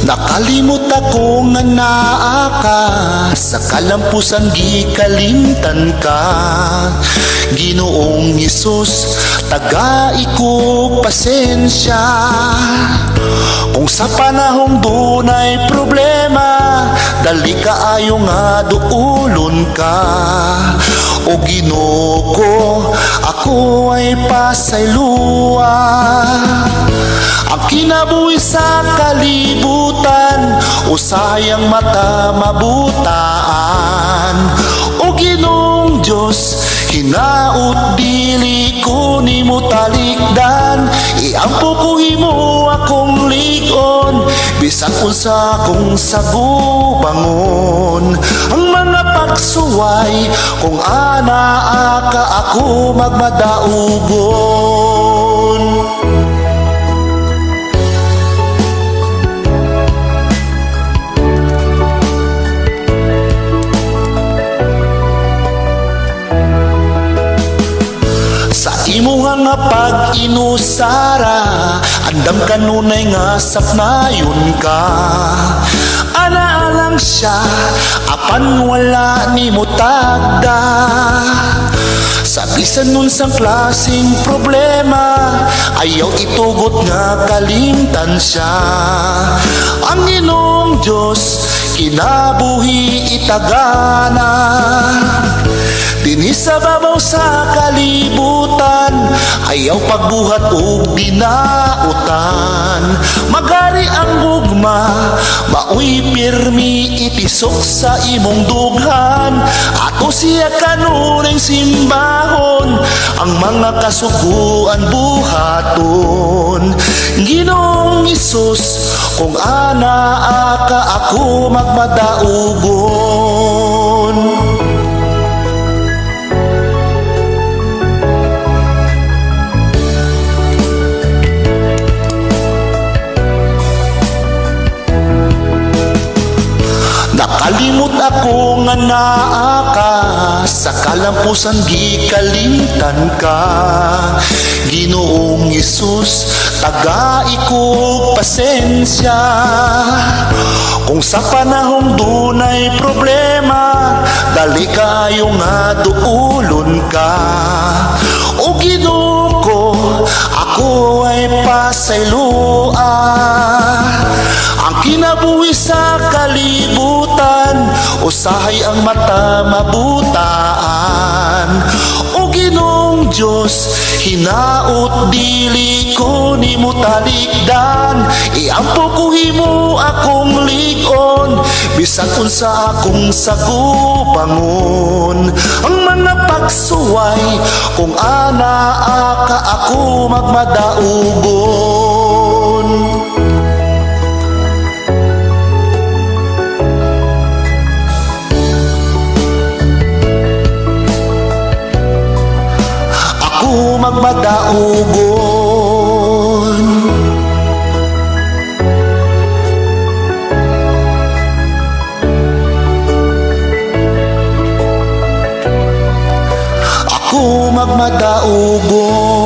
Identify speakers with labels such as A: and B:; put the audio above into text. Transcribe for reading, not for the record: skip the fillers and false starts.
A: Nakalimot ako nga naa ka, sa kalampusan gikalimtan ka. Ginoong Hesus, taga-iko pasensya. Kung sa panahong dunay problema, dali kaayo nga duulon ka. O Ginoo ko, ako ay pasayloa. Ang kinabuhi sa kalibutan, usayang mata mabutaan. O Ginoong Diyos, hinaut dili ko nimo talikdan. Iampo ko himo akong ligon, bisan unsa kong sagubangon. Ang mga pagsuway, kung anaa ka ako magmadaugon. Imo nga pag-inusara, andam kanunay nga sapnayon ka. Ana lang siya, apan wala ni mo tagda. Sa bisan nun sang klaseng problema, ayaw itugot nga kalimtan siya. Ang Ginoong Diyos, kinabuhi itagana. Dinhi sa babaw sa kalibutan, ayaw pagbuhat o binautan. Magari ang gugma, maoy pirmi itisok sa imong dughan. Ato siya kanuning simbahon, ang mga kasuguan buhaton. Ginoong Hesus, kung anaa ka ako magmadaugon. Nakalimot ako nga naa ka, sa kalampusan gikalimtan ka. Ginoong Hesus, taga-iko pasensya. Kung sa panahong dunay problema, dali kayo nga duulon ka. O Ginoo ko, ako ay pasayloa. Ang kinabuhi sa kalibutan, usahay ang mata mabutaan. O Ginoong Diyos, hinaut dili ko nimo talikdan. Iampo ko himo akong ligon, bisan unsa akong sagubangon. Ang mga pagsuway, kung anaa ka ako magmadaugon. Magmadaugon. Ako magmadaugon.